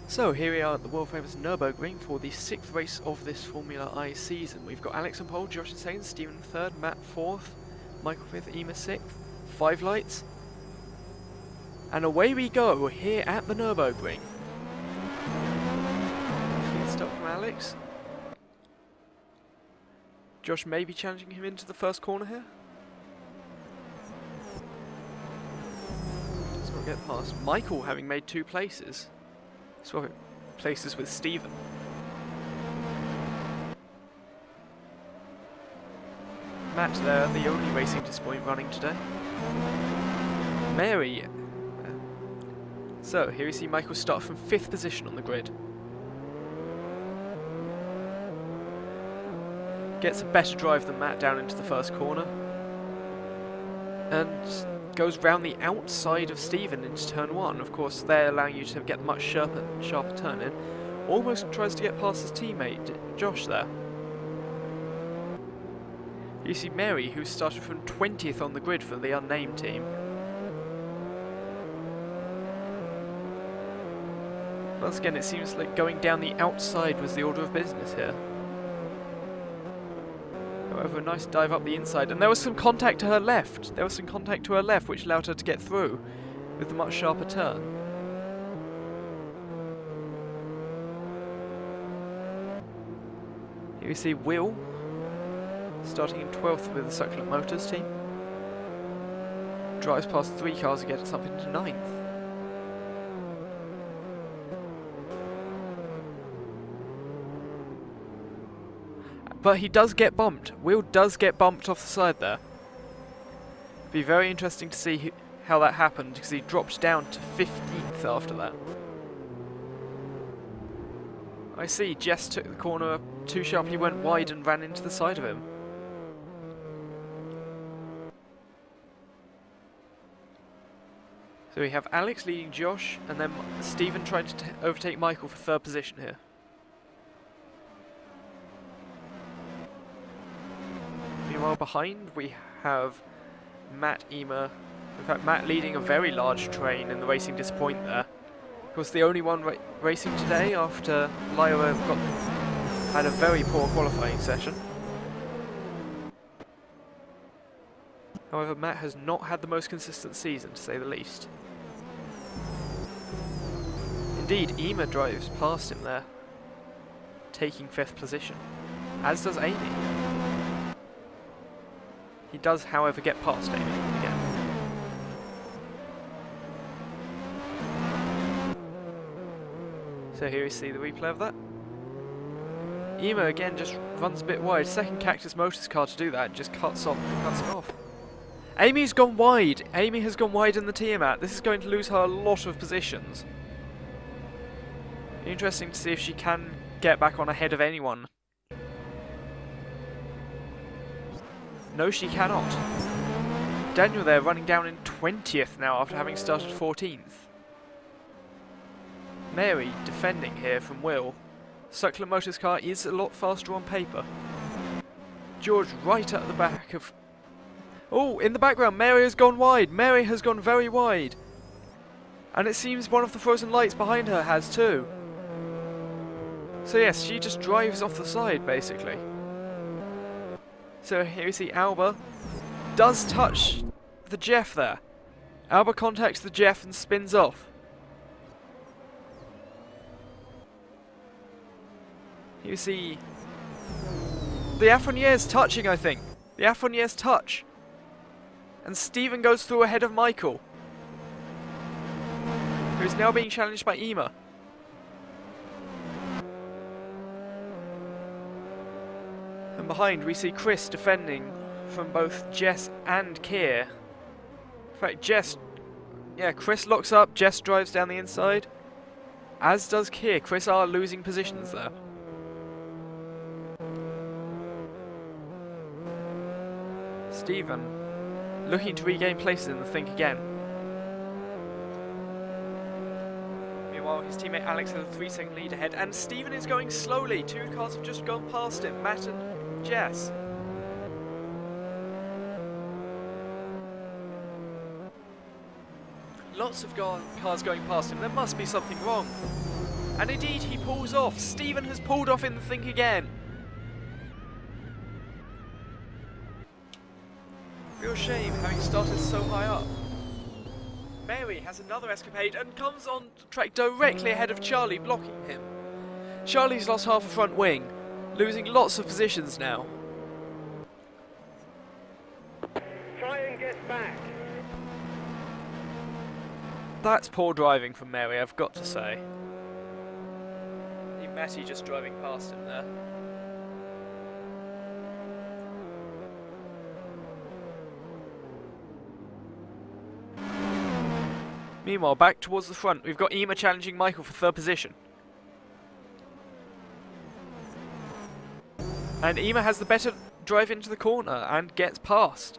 So here we are at the world famous Nürburgring for the 6th race of this Formula I season. We've got Alex in pole, Josh in 2nd, Stephen in 3rd, Matt 4th, Michael 5th, Ema 6th, 5 lights. And away we go here at the Nürburgring. Clean stop from Alex. Josh may be challenging him into the first corner here. Does not get past. Michael having made 2 places. Swap places with Stephen. Matt there, the only racing disappointment running today. Mary. So, here we see Michael start from 5th position on the grid. Gets a better drive than Matt down into the first corner. And goes round the outside of Stephen into turn 1. Of course, they're allowing you to get much sharper turn in. Almost tries to get past his teammate, Josh, there. You see Mary, who started from 20th on the grid for the unnamed team. Once again, it seems like going down the outside was the order of business here. However, a nice dive up the inside, and there was some contact to her left. There was some contact to her left, which allowed her to get through with the much sharper turn. Here we see Will, starting in 12th with the Succulent Motors team. Drives past 3 cars to get us up into 9th. But he does get bumped. Will does get bumped off the side there. Be very interesting to see how that happened, because he dropped down to 15th after that. I see, Jess took the corner too sharply, went wide and ran into the side of him. So we have Alex leading Josh, and then Stephen trying to overtake Michael for 3rd position here. Meanwhile, behind we have Matt, Ema. In fact, Matt leading a very large train in the Racing Disappoint there. Of course, the only one racing today after Lyra had a very poor qualifying session. However, Matt has not had the most consistent season, to say the least. Indeed, Ema drives past him there, taking 5th position, as does Amy. He does, however, get past Amy again. So here we see the replay of that. Ema again just runs a bit wide. 2nd Cactus Motors car to do that, just cuts him off. Amy's gone wide. Amy has gone wide in the Tiamat. This is going to lose her a lot of positions. Interesting to see if she can get back on ahead of anyone. No, she cannot. Daniel there running down in 20th now after having started 14th. Mary defending here from Will. Succulent Motors car is a lot faster on paper. George right at the back of... Oh, in the background, Mary has gone wide. Mary has gone very wide. And it seems one of the frozen lights behind her has too. So yes, she just drives off the side, basically. So here we see Alba does touch the Jeff there. Alba contacts the Jeff and spins off. Here you see the Affronier's touching, I think. The Affronier's touch. And Stephen goes through ahead of Michael, who is now being challenged by Ema. And behind we see Chris defending from both Jess and Keir. In fact, Chris locks up, Jess drives down the inside, as does Keir. Chris are losing positions there. Stephen looking to regain places in the Think again. Meanwhile, his teammate Alex has a 3-second lead ahead, and Stephen is going slowly. 2 cars have just gone past him, Matt and Jess. Lots of cars going past him. There must be something wrong. And indeed, he pulls off. Stephen has pulled off in the thing again. Real shame having started so high up. Mary has another escapade and comes on track directly ahead of Charlie, blocking him. Charlie's lost half a front wing, losing lots of positions now. Try and get back. That's poor driving from Mary, I've got to say. Matty just driving past him there. Meanwhile, back towards the front, we've got Ema challenging Michael for third position. And Ema has the better drive into the corner and gets past.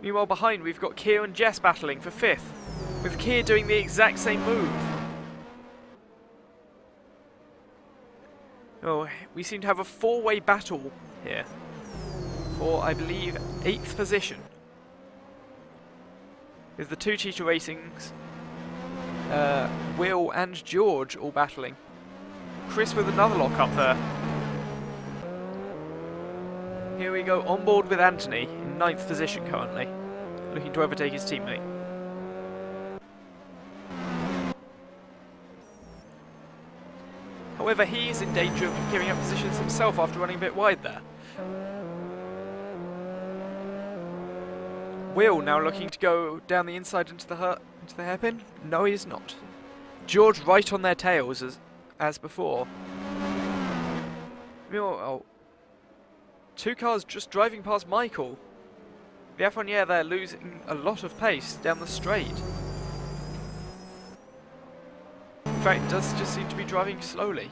Meanwhile, behind we've got Keir and Jess battling for fifth, with Keir doing the exact same move. Oh, we seem to have a four-way battle here for, I believe, 8th position. With the two Cheetah Racings, Will and George all battling. Chris with another lock up there. Here we go, on board with Anthony in 9th position currently, looking to overtake his teammate. However, he is in danger of giving up positions himself after running a bit wide there. Will now looking to go down the inside into the hairpin. No, he is not. George right on their tails as before. Oh, two cars just driving past Michael. The F1 they're losing a lot of pace down the straight. In fact, it does just seem to be driving slowly.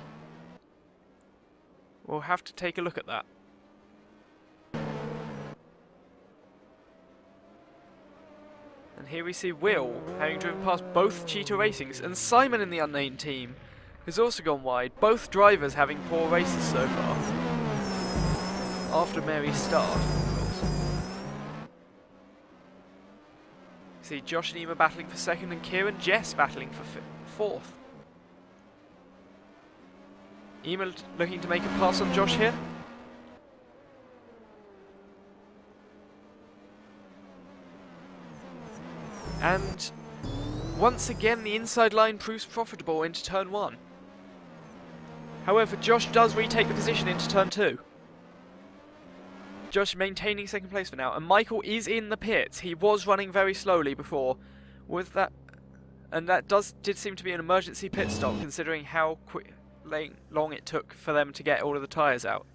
We'll have to take a look at that. And here we see Will having driven past both Cheetah Racings, and Simon in the unnamed team has also gone wide. Both drivers having poor races so far. After Mary's start, of course. See Josh and Ema battling for second, and Keir and Jess battling for fourth. Ema looking to make a pass on Josh here. And once again the inside line proves profitable into turn 1. However, Josh does retake the position into turn 2. Josh maintaining second place for now, and Michael is in the pits. He was running very slowly before with that, and that did seem to be an emergency pit stop considering how long it took for them to get all of the tyres out.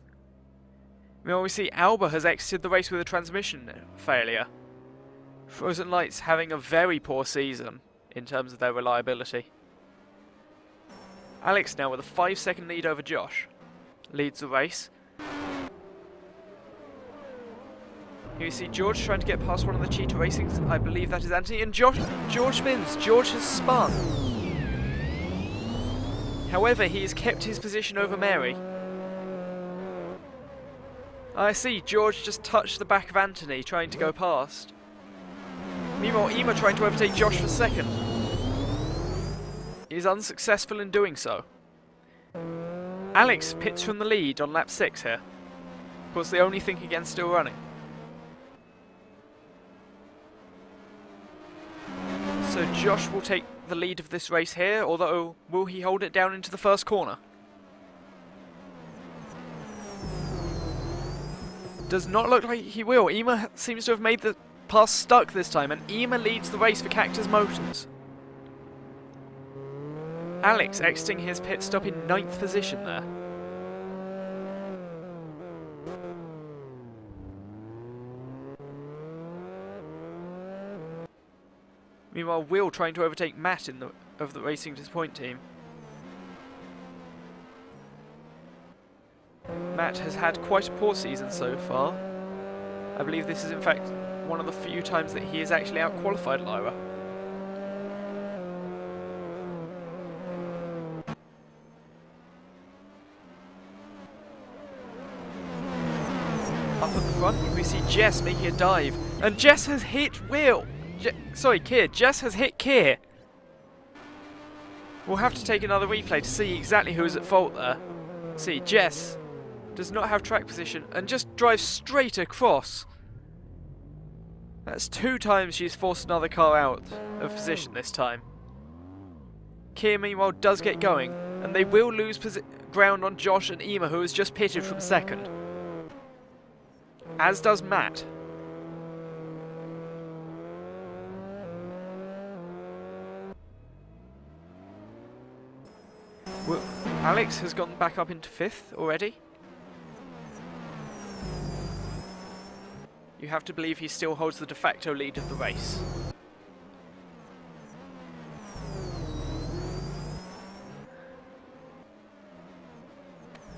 We see Alba has exited the race with a transmission failure. Frozen Lights having a very poor season in terms of their reliability. Alex now with a 5-second lead over Josh. Leads the race. Here you see George trying to get past one of the Cheetah Racings. I believe that is Anthony. And George spins. George has spun. However, he has kept his position over Mary. I see, George just touched the back of Anthony, trying to go past. Meanwhile, Ema trying to overtake Josh for second. He is unsuccessful in doing so. Alex pits from the lead on lap 6 here. Of course, the only thing against still running. So Josh will take the lead of this race here, although will he hold it down into the first corner? Does not look like he will. Ema seems to have made the pass stuck this time, and Ema leads the race for Cactus Motors. Alex exiting his pit stop in 9th position there. Meanwhile, Will trying to overtake Matt of the Racing to Point team. Matt has had quite a poor season so far. I believe this is in fact one of the few times that he has actually out-qualified Lyra. Up at the front, we see Jess making a dive, and Jess has hit Will. Keir. Jess has hit Keir. We'll have to take another replay to see exactly who is at fault there. See, Jess does not have track position and just drives straight across. That's 2 times she's forced another car out of position this time. Keir, meanwhile, does get going, and they will lose ground on Josh and Ema, who has just pitted from second. As does Matt. Well, Alex has gone back up into 5th already. You have to believe he still holds the de facto lead of the race.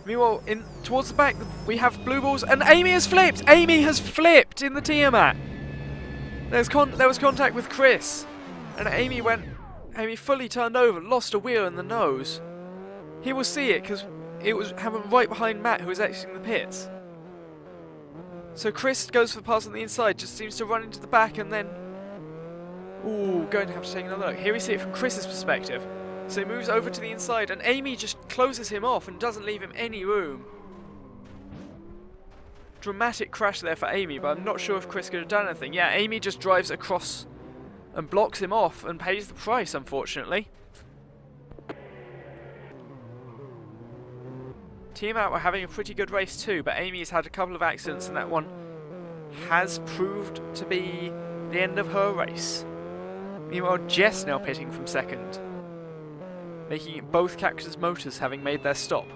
Meanwhile, towards the back, we have blue balls, and Amy has flipped! Amy has flipped in the Tiamat! There was contact with Chris, and Amy fully turned over, lost a wheel in the nose. He will see it, because it was happening right behind Matt, who was exiting the pits. So Chris goes for the pass on the inside, just seems to run into the back, and then... Ooh, going to have to take another look. Here we see it from Chris's perspective. So he moves over to the inside, and Amy just closes him off and doesn't leave him any room. Dramatic crash there for Amy, but I'm not sure if Chris could have done anything. Yeah, Amy just drives across and blocks him off and pays the price, unfortunately. Team Out were having a pretty good race too, but Amy's had a couple of accidents, and that one has proved to be the end of her race. Meanwhile, Jess now pitting from second, making it both Cactus Motors having made their stop.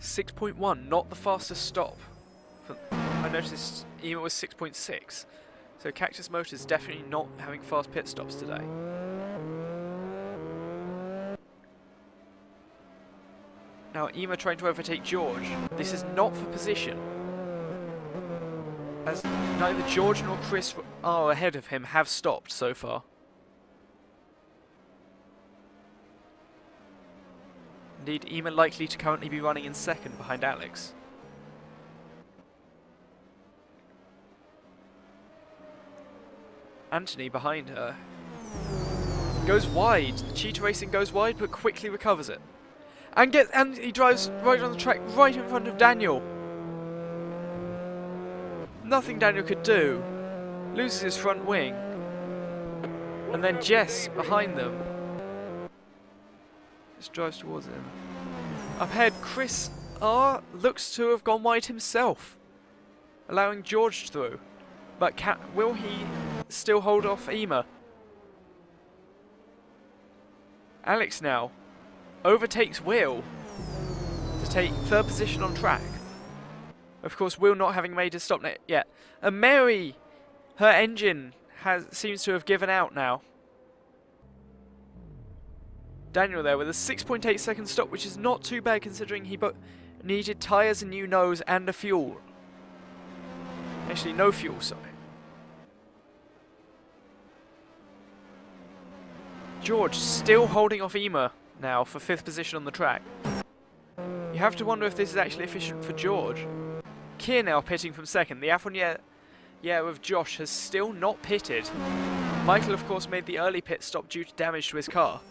.1, not the fastest stop. I noticed Ema was 6.6, so Cactus Motors definitely not having fast pit stops today. Now Ema trying to overtake George. This is not for position, as neither George nor Chris are ahead of him have stopped so far. Indeed, Ema likely to currently be running in second behind Alex. Anthony behind her goes wide. The Cheetah Racing goes wide, but quickly recovers it. And he drives right on the track, right in front of Daniel. Nothing Daniel could do. Loses his front wing. And then Jess behind them just drives towards him. Up ahead, Chris R looks to have gone wide himself, allowing George through. But will he still hold off Ema? Alex now overtakes Will to take third position on track. Of course, Will not having made his stop yet. And Mary, her engine seems to have given out now. Daniel there with a 6.8 second stop, which is not too bad considering he needed tyres, a new nose and a fuel. Actually, no fuel, sorry. George still holding off Ema now for 5th position on the track. You have to wonder if this is actually efficient for George. Keir now pitting from second. The Afron of Josh has still not pitted. Michael, of course, made the early pit stop due to damage to his car.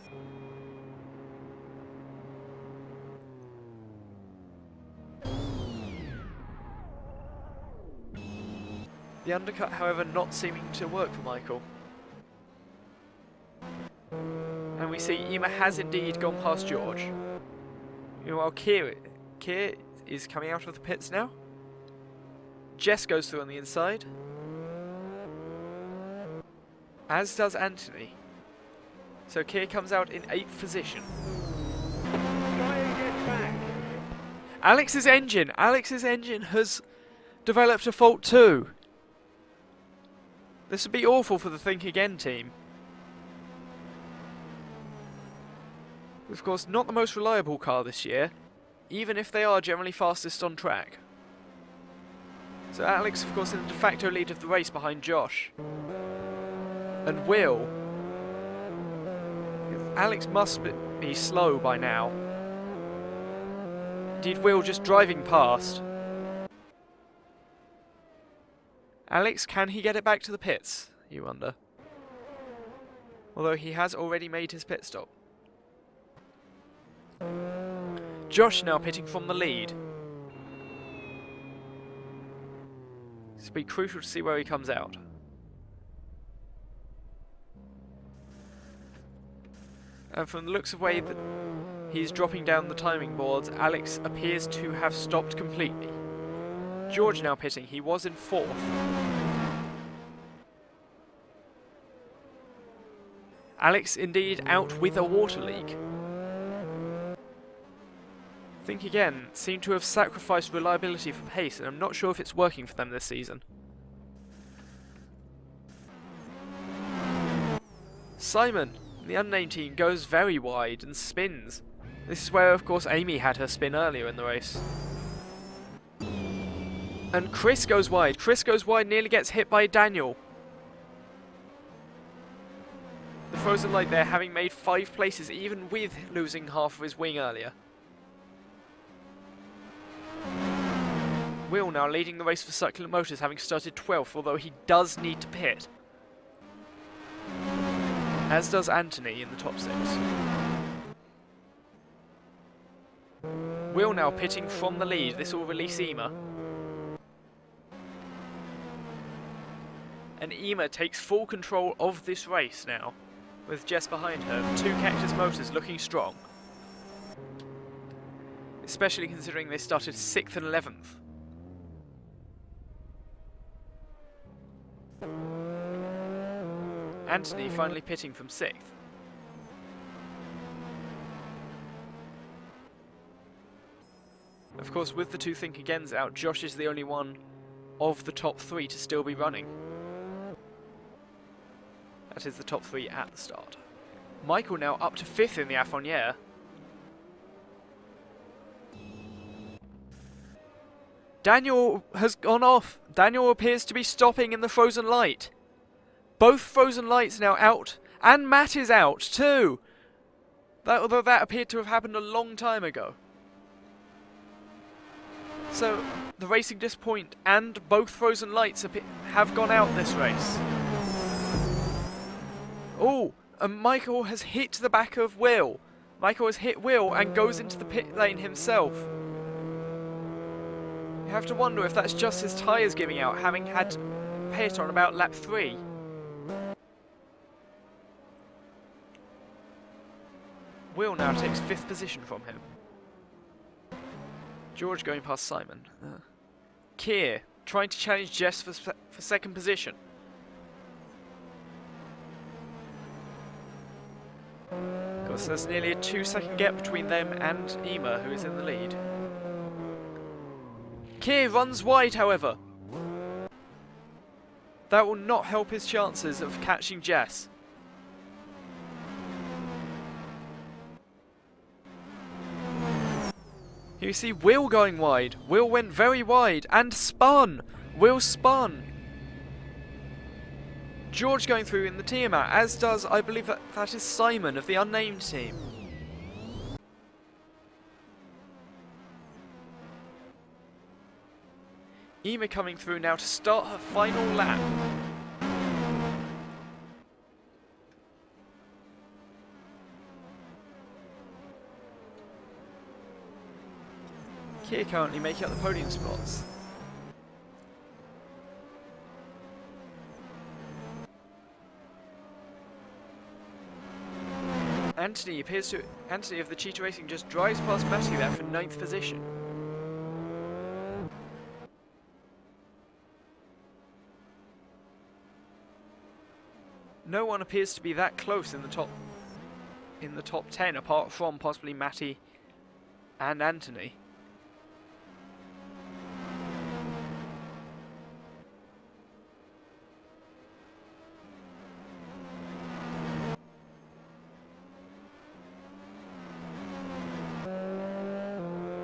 The undercut, however, not seeming to work for Michael. And we see Ema has indeed gone past George. Meanwhile, Keir is coming out of the pits now. Jess goes through on the inside, as does Anthony. So Keir comes out in 8th position. Try and get back. Alex's engine has developed a fault too. This would be awful for the Think Again team. Of course, not the most reliable car this year, even if they are generally fastest on track. So Alex, of course, in the de facto lead of the race behind Josh. And Will. Alex must be slow by now. Indeed, Will just driving past. Alex, can he get it back to the pits, you wonder? Although he has already made his pit stop. Josh now pitting from the lead. This will be crucial to see where he comes out. And from the looks of way that he's dropping down the timing boards, Alex appears to have stopped completely. George now pitting, he was in 4th. Alex indeed out with a water leak. Think again, seem to have sacrificed reliability for pace, and I'm not sure if it's working for them this season. Simon, the unnamed team, goes very wide and spins. This is where, of course, Amy had her spin earlier in the race. And Chris goes wide. Chris goes wide, nearly gets hit by Daniel. The Frozen Light there having made 5 places, even with losing half of his wing earlier. Will now leading the race for Succulent Motors, having started 12th, although he does need to pit. As does Anthony in the top 6. Will now pitting from the lead. This will release Ema. And Ema takes full control of this race now, with Jess behind her. 2 Cactus Motors looking strong. Especially considering they started 6th and 11th. Anthony finally pitting from 6th. Of course, with the 2 Think Agains out, Josh is the only one of the top 3 to still be running. That is the top 3 at the start. Michael now up to 5th in the Affroniere. Daniel has gone off. Daniel appears to be stopping in the Frozen Light. Both Frozen Lights now out, and Matt is out too. Although that appeared to have happened a long time ago. So the Racing Disappoint and both Frozen Lights have gone out this race. Oh, and Michael has hit the back of Will. Michael has hit Will and goes into the pit lane himself. You have to wonder if that's just his tyres giving out, having had pit on about lap 3. Will now takes 5th position from him. George going past Simon. Keir trying to challenge Jess for 2nd position. Of course, there's nearly a 2-second gap between them and Ema, who is in the lead. Keir runs wide, however. That will not help his chances of catching Jess. Here you see Will going wide. Will went very wide and spun. Will spun. George going through in the Tiamat, as does, I believe that is Simon of the unnamed team. Ema coming through now to start her final lap. Keir currently making up the podium spots. Anthony of the Cheetah Racing just drives past Matthew there for 9th position. No one appears to be that close in the top 10, apart from possibly Matty and Anthony.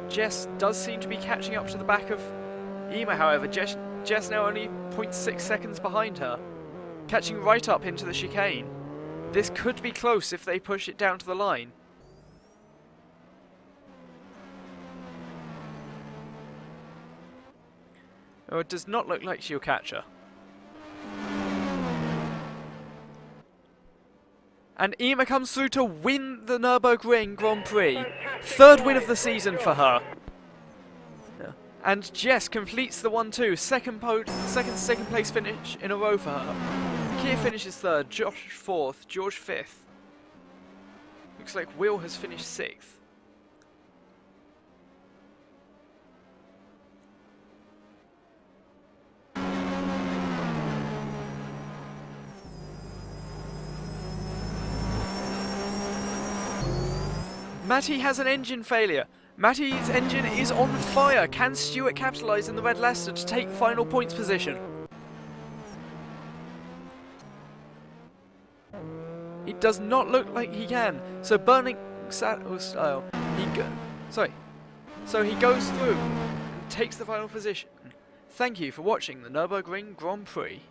Jess does seem to be catching up to the back of Ema, however. Jess now only 0.6 seconds behind her, catching right up into the chicane. This could be close if they push it down to the line. Or it does not look like she'll catch her. And Ema comes through to win the Nürburgring Grand Prix. Third win of the season for her. Yeah. And Jess completes the 1-2. Second place finish in a row for her. Kia finishes third, Josh fourth, George fifth. Looks like Will has finished sixth. Matty has an engine failure. Matty's engine is on fire. Can Stewart capitalise in the Red Leicester to take final points position? It does not look like he can. So burning saddle style, So he goes through and takes the final position. Thank you for watching the Nürburgring Grand Prix.